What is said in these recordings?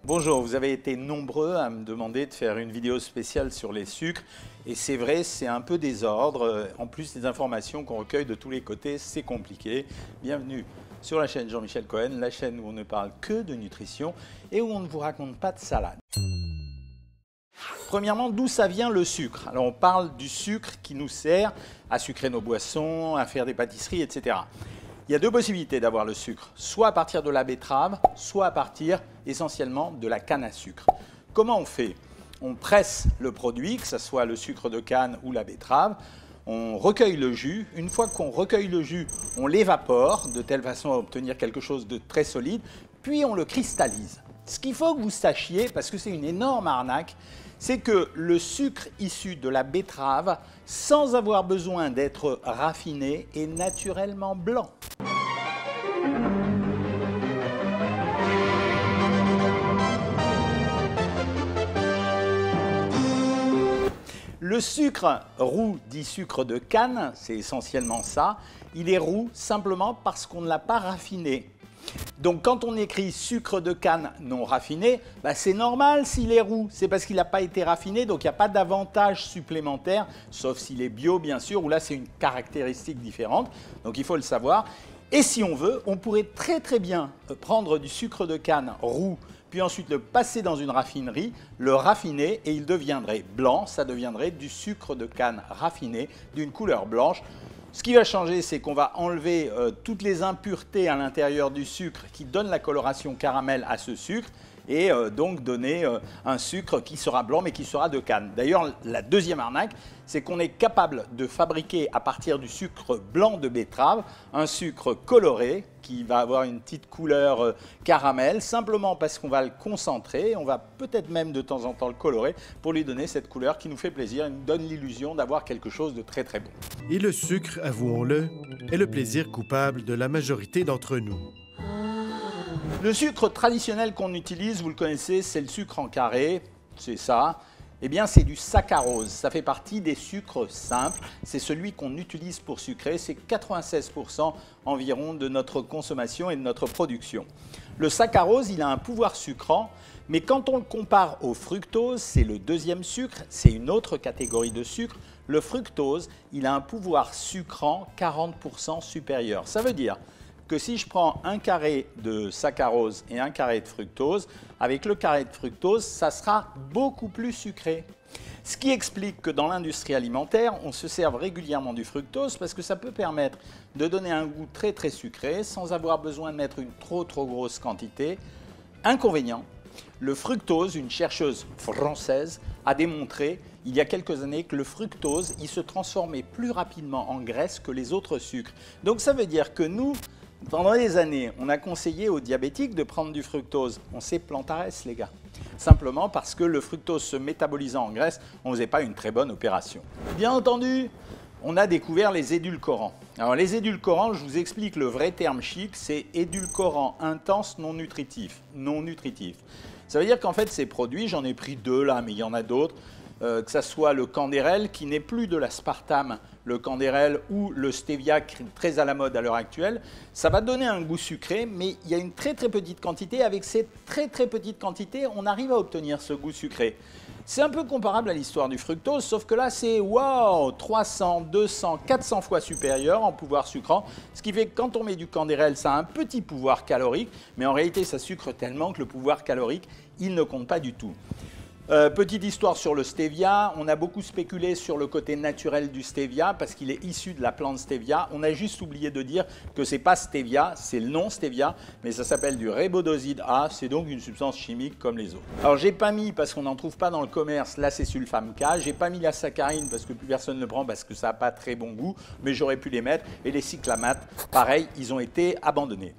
Bonjour, vous avez été nombreux à me demander de faire une vidéo spéciale sur les sucres. Et c'est vrai, c'est un peu désordre. En plus, les informations qu'on recueille de tous les côtés, c'est compliqué. Bienvenue sur la chaîne Jean-Michel Cohen, la chaîne où on ne parle que de nutrition et où on ne vous raconte pas de salade. Premièrement, d'où ça vient le sucre? Alors on parle du sucre qui nous sert à sucrer nos boissons, à faire des pâtisseries, etc. Il y a deux possibilités d'avoir le sucre, soit à partir de la betterave, soit à partir essentiellement de la canne à sucre. Comment on fait? On presse le produit, que ce soit le sucre de canne ou la betterave, on recueille le jus. Une fois qu'on recueille le jus, on l'évapore de telle façon à obtenir quelque chose de très solide, puis on le cristallise. Ce qu'il faut que vous sachiez, parce que c'est une énorme arnaque, c'est que le sucre issu de la betterave, sans avoir besoin d'être raffiné, est naturellement blanc. Le sucre roux, dit sucre de canne, c'est essentiellement ça, il est roux simplement parce qu'on ne l'a pas raffiné. Donc quand on écrit sucre de canne non raffiné, c'est normal s'il est roux, c'est parce qu'il n'a pas été raffiné, donc il n'y a pas d'avantage supplémentaire, sauf s'il est bio bien sûr, où là c'est une caractéristique différente, donc il faut le savoir. Et si on veut, on pourrait très bien prendre du sucre de canne roux, puis ensuite le passer dans une raffinerie, le raffiner et il deviendrait blanc, ça deviendrait du sucre de canne raffiné d'une couleur blanche. Ce qui va changer, c'est qu'on va enlever toutes les impuretés à l'intérieur du sucre qui donnent la coloration caramel à ce sucre et donc donner un sucre qui sera blanc mais qui sera de canne. D'ailleurs, la deuxième arnaque, c'est qu'on est capable de fabriquer à partir du sucre blanc de betterave un sucre coloré qui va avoir une petite couleur caramel, simplement parce qu'on va le concentrer, on va peut-être même de temps en temps le colorer pour lui donner cette couleur qui nous fait plaisir et nous donne l'illusion d'avoir quelque chose de très bon. Et le sucre, avouons-le, est le plaisir coupable de la majorité d'entre nous. Le sucre traditionnel qu'on utilise, vous le connaissez, c'est le sucre en carré, c'est ça. Eh bien, c'est du saccharose. Ça fait partie des sucres simples. C'est celui qu'on utilise pour sucrer. C'est 96% environ de notre consommation et de notre production. Le saccharose, il a un pouvoir sucrant, mais quand on le compare au fructose, c'est le deuxième sucre, c'est une autre catégorie de sucre. Le fructose, il a un pouvoir sucrant 40% supérieur. Ça veut dire que si je prends un carré de saccharose et un carré de fructose, avec le carré de fructose, ça sera beaucoup plus sucré. Ce qui explique que dans l'industrie alimentaire, on se serve régulièrement du fructose parce que ça peut permettre de donner un goût très sucré sans avoir besoin de mettre une trop grosse quantité. Inconvénient, le fructose, une chercheuse française, a démontré il y a quelques années que le fructose, il se transformait plus rapidement en graisse que les autres sucres. Donc ça veut dire que nous, pendant des années, on a conseillé aux diabétiques de prendre du fructose. On s'est plantarès, les gars. Simplement parce que le fructose se métabolisant en graisse, on ne faisait pas une très bonne opération. Bien entendu, on a découvert les édulcorants. Alors les édulcorants, je vous explique le vrai terme chic, c'est édulcorant intense non nutritif. Ça veut dire qu'en fait, ces produits, j'en ai pris deux là, mais il y en a d'autres, que ce soit le Canderel, qui n'est plus de l'aspartame, le Canderel ou le stevia, très à la mode à l'heure actuelle, ça va donner un goût sucré, mais il y a une très petite quantité. Avec cette très petite quantité, on arrive à obtenir ce goût sucré. C'est un peu comparable à l'histoire du fructose, sauf que là, c'est wow, 300, 200, 400 fois supérieur en pouvoir sucrant, ce qui fait que quand on met du Canderel, ça a un petit pouvoir calorique, mais en réalité, ça sucre tellement que le pouvoir calorique, il ne compte pas du tout. Petite histoire sur le stevia, on a beaucoup spéculé sur le côté naturel du stevia parce qu'il est issu de la plante stevia. On a juste oublié de dire que c'est pas stevia, c'est le nom stevia, mais ça s'appelle du riboside A, c'est donc une substance chimique comme les autres. Alors j'ai pas mis, parce qu'on n'en trouve pas dans le commerce, l'acésulfame K, j'ai pas mis la saccharine parce que plus personne ne le prend parce que ça n'a pas très bon goût, mais j'aurais pu les mettre, et les cyclamates, pareil, ils ont été abandonnés.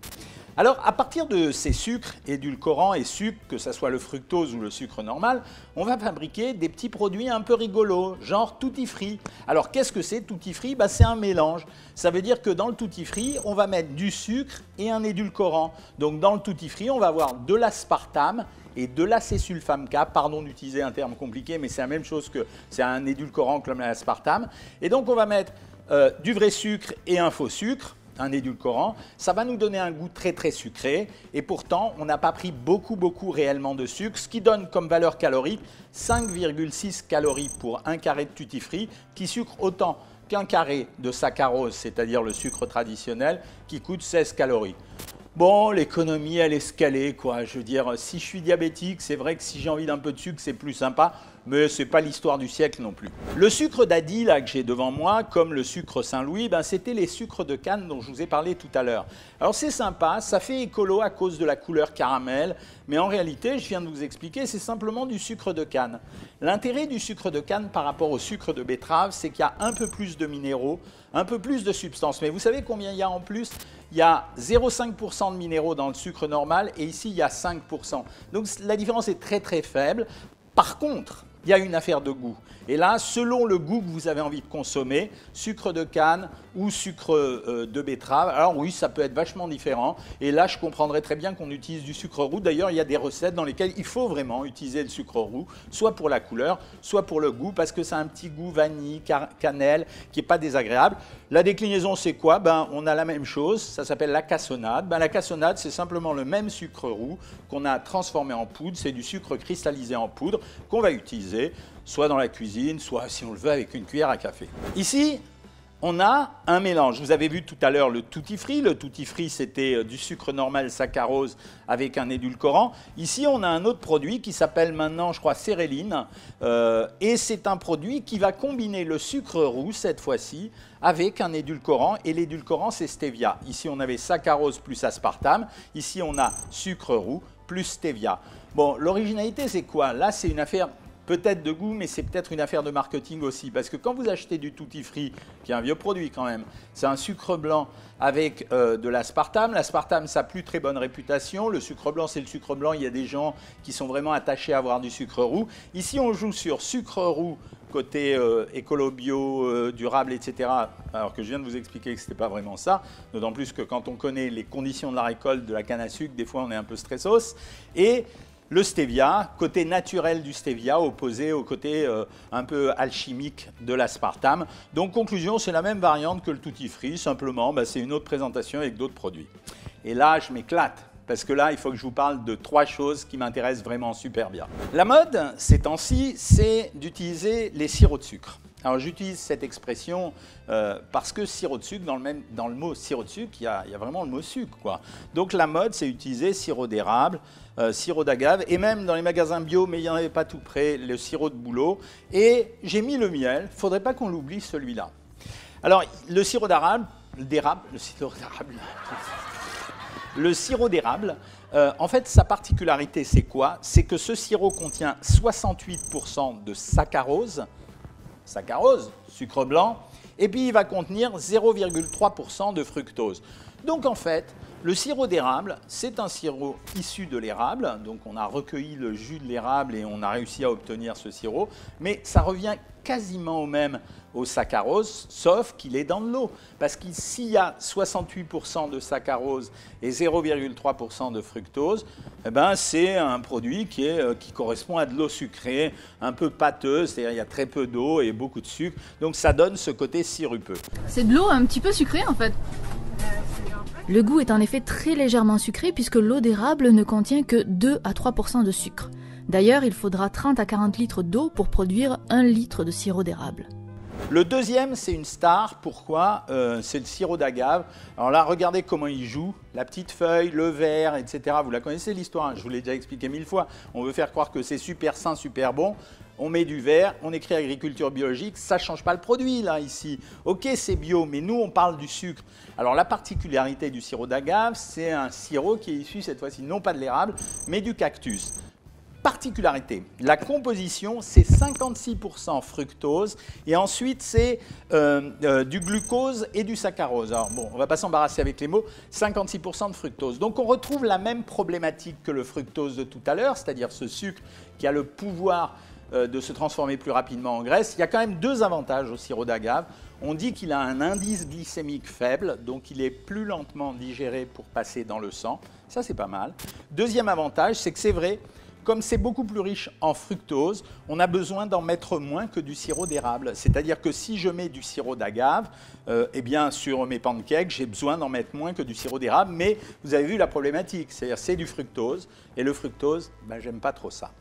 Alors, à partir de ces sucres, édulcorants et sucres, que ce soit le fructose ou le sucre normal, on va fabriquer des petits produits un peu rigolos, genre tutti frutti. Alors, qu'est-ce que c'est tutti frutti? C'est un mélange. Ça veut dire que dans le tutti frutti, on va mettre du sucre et un édulcorant. Donc, dans le tutti frutti, on va avoir de l'aspartame et de l'acésulfame K. Pardon d'utiliser un terme compliqué, mais c'est la même chose que c'est un édulcorant comme l'aspartame. Et donc, on va mettre du vrai sucre et un faux sucre. un édulcorant, ça va nous donner un goût très très sucré et pourtant on n'a pas pris beaucoup réellement de sucre, ce qui donne comme valeur calorique 5,6 calories pour un carré de tutti frutti qui sucre autant qu'un carré de saccharose, c'est-à-dire le sucre traditionnel, qui coûte 16 calories. Bon, l'économie, elle est scalée, quoi. Je veux dire, si je suis diabétique, c'est vrai que si j'ai envie d'un peu de sucre, c'est plus sympa, mais ce n'est pas l'histoire du siècle non plus. Le sucre d'Adi, là, que j'ai devant moi, comme le sucre Saint-Louis, ben, c'était les sucres de canne dont je vous ai parlé tout à l'heure. Alors c'est sympa, ça fait écolo à cause de la couleur caramel, mais en réalité, je viens de vous expliquer, c'est simplement du sucre de canne. L'intérêt du sucre de canne par rapport au sucre de betterave, c'est qu'il y a un peu plus de minéraux, un peu plus de substances. Mais vous savez combien il y a en plus? Il y a 0,5% de minéraux dans le sucre normal et ici, il y a 5%. Donc la différence est très très faible. Par contre, il y a une affaire de goût. Et là, selon le goût que vous avez envie de consommer, sucre de canne ou sucre de betterave, alors oui, ça peut être vachement différent. Et là, je comprendrais très bien qu'on utilise du sucre roux. D'ailleurs, il y a des recettes dans lesquelles il faut vraiment utiliser le sucre roux, soit pour la couleur, soit pour le goût, parce que ça a un petit goût vanille, cannelle, qui n'est pas désagréable. La déclinaison, c'est quoi? Ben, on a la même chose, ça s'appelle la cassonade. Ben, la cassonade, c'est simplement le même sucre roux qu'on a transformé en poudre. C'est du sucre cristallisé en poudre qu'on va utiliser soit dans la cuisine, soit, si on le veut, avec une cuillère à café. Ici, on a un mélange. Vous avez vu tout à l'heure le tutti frutti. Le tutti frutti, c'était du sucre normal saccharose avec un édulcorant. Ici, on a un autre produit qui s'appelle maintenant, je crois, céréline. Et c'est un produit qui va combiner le sucre roux, cette fois-ci, avec un édulcorant. Et l'édulcorant, c'est stevia. Ici, on avait saccharose plus aspartame. Ici, on a sucre roux plus stevia. Bon, l'originalité, c'est quoi? Là, c'est une affaire peut-être de goût, mais c'est peut-être une affaire de marketing aussi. Parce que quand vous achetez du tutti frutti, qui est un vieux produit quand même, c'est un sucre blanc avec de l'aspartame. L'aspartame, ça n'a plus très bonne réputation. Le sucre blanc, c'est le sucre blanc. Il y a des gens qui sont vraiment attachés à avoir du sucre roux. Ici, on joue sur sucre roux, côté écolo, bio, durable, etc. Alors que je viens de vous expliquer que ce n'était pas vraiment ça. D'autant plus que quand on connaît les conditions de la récolte de la canne à sucre, des fois, on est un peu stressos. Et le stevia, côté naturel du stevia, opposé au côté un peu alchimique de l'aspartame. Donc, conclusion, c'est la même variante que le tutti frutti, simplement, bah, c'est une autre présentation avec d'autres produits. Et là, je m'éclate, parce que là, il faut que je vous parle de 3 choses qui m'intéressent vraiment super bien. La mode, ces temps-ci, c'est d'utiliser les sirops de sucre. Alors j'utilise cette expression parce que sirop de sucre, dans le mot sirop de sucre, il y a vraiment le mot sucre, quoi. Donc la mode, c'est utiliser sirop d'érable, sirop d'agave, et même dans les magasins bio, mais il n'y en avait pas tout près, le sirop de bouleau. Et j'ai mis le miel, il ne faudrait pas qu'on l'oublie celui-là. Alors le sirop d'érable, en fait, sa particularité, c'est quoi? C'est que ce sirop contient 68% de saccharose, sucre blanc, et puis il va contenir 0,3% de fructose. Donc en fait, le sirop d'érable, c'est un sirop issu de l'érable, donc on a recueilli le jus de l'érable et on a réussi à obtenir ce sirop, mais ça revient quasiment au même au saccharose, sauf qu'il est dans de l'eau. Parce que s'il y a 68% de saccharose et 0,3% de fructose, eh ben c'est un produit qui correspond à de l'eau sucrée, un peu pâteuse, c'est-à-dire il y a très peu d'eau et beaucoup de sucre, donc ça donne ce côté sirupeux. C'est de l'eau un petit peu sucrée en fait. Le goût est en effet très légèrement sucré puisque l'eau d'érable ne contient que 2 à 3% de sucre. D'ailleurs, il faudra 30 à 40 litres d'eau pour produire 1 litre de sirop d'érable. Le deuxième, c'est une star. Pourquoi? C'est le sirop d'agave. Alors là, regardez comment il joue. La petite feuille, le verre, etc. Vous la connaissez l'histoire, hein, je vous l'ai déjà expliqué 1000 fois. On veut faire croire que c'est super sain, super bon. On met du verre, on écrit agriculture biologique, ça ne change pas le produit là, ici. Ok, c'est bio, mais nous, on parle du sucre. Alors la particularité du sirop d'agave, c'est un sirop qui est issu cette fois-ci non pas de l'érable, mais du cactus. Particularité, la composition, c'est 56% fructose et ensuite c'est du glucose et du saccharose. Alors bon, on ne va pas s'embarrasser avec les mots, 56% de fructose. Donc on retrouve la même problématique que le fructose de tout à l'heure, c'est-à-dire ce sucre qui a le pouvoir de se transformer plus rapidement en graisse. Il y a quand même 2 avantages au sirop d'agave. On dit qu'il a un indice glycémique faible, donc il est plus lentement digéré pour passer dans le sang. Ça, c'est pas mal. Deuxième avantage, c'est que c'est vrai comme c'est beaucoup plus riche en fructose, on a besoin d'en mettre moins que du sirop d'érable. C'est-à-dire que si je mets du sirop d'agave, eh bien, sur mes pancakes, j'ai besoin d'en mettre moins que du sirop d'érable, mais vous avez vu la problématique, c'est-à-dire c'est du fructose, et le fructose, ben, j'aime pas trop ça.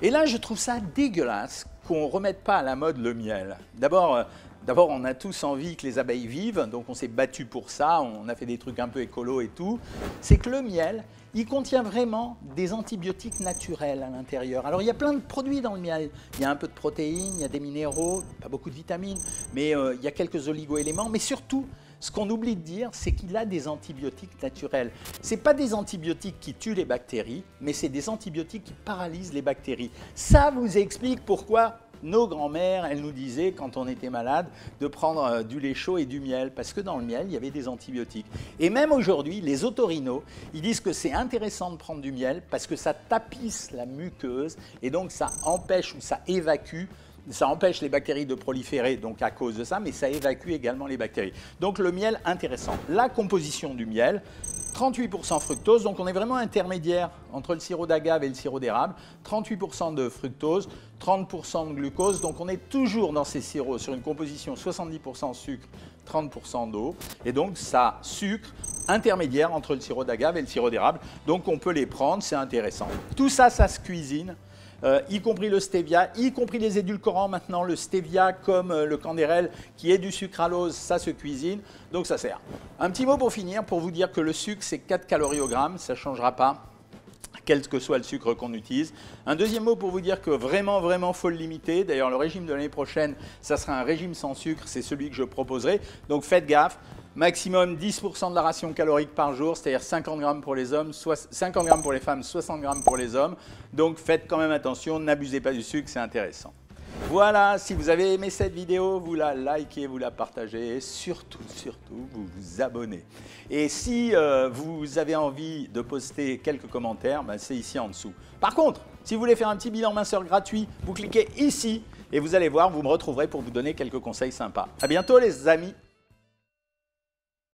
Et là, je trouve ça dégueulasse qu'on ne remette pas à la mode le miel. D'abord, on a tous envie que les abeilles vivent, donc on s'est battu pour ça, on a fait des trucs un peu écolo et tout. C'est que le miel, il contient vraiment des antibiotiques naturels à l'intérieur. Alors il y a plein de produits dans le miel. Il y a un peu de protéines, il y a des minéraux, pas beaucoup de vitamines, mais il y a quelques oligo-éléments. Mais surtout, ce qu'on oublie de dire, c'est qu'il a des antibiotiques naturels. Ce n'est pas des antibiotiques qui tuent les bactéries, mais c'est des antibiotiques qui paralysent les bactéries. Ça vous explique pourquoi nos grands-mères, elles nous disaient, quand on était malade, de prendre du lait chaud et du miel, parce que dans le miel, il y avait des antibiotiques. Et même aujourd'hui, les otorhinos, ils disent que c'est intéressant de prendre du miel, parce que ça tapisse la muqueuse, et donc ça empêche ou ça évacue. Ça empêche les bactéries de proliférer, donc à cause de ça, mais ça évacue également les bactéries. Donc le miel, intéressant. La composition du miel, 38% fructose, donc on est vraiment intermédiaire entre le sirop d'agave et le sirop d'érable. 38% de fructose, 30% de glucose, donc on est toujours dans ces sirops sur une composition 70% sucre, 30% d'eau. Et donc ça sucre intermédiaire entre le sirop d'agave et le sirop d'érable. Donc on peut les prendre, c'est intéressant. Tout ça, ça se cuisine. Y compris le stevia, y compris les édulcorants maintenant, le stevia comme le candérel qui est du sucralose, ça se cuisine, donc ça sert. Un petit mot pour finir, pour vous dire que le sucre c'est 4 calories au gramme, ça ne changera pas, quel que soit le sucre qu'on utilise. Un deuxième mot pour vous dire que vraiment, faut le limiter. D'ailleurs, le régime de l'année prochaine, ça sera un régime sans sucre, c'est celui que je proposerai, donc faites gaffe. Maximum 10% de la ration calorique par jour, c'est-à-dire 50 grammes pour les hommes, 50 grammes pour les femmes, 60 grammes pour les hommes. Donc faites quand même attention, n'abusez pas du sucre, c'est intéressant. Voilà, si vous avez aimé cette vidéo, vous la likez, vous la partagez et surtout, vous vous abonnez. Et si vous avez envie de poster quelques commentaires, ben, c'est ici en dessous. Par contre, si vous voulez faire un petit bilan minceur gratuit, vous cliquez ici et vous allez voir, vous me retrouverez pour vous donner quelques conseils sympas. À bientôt les amis.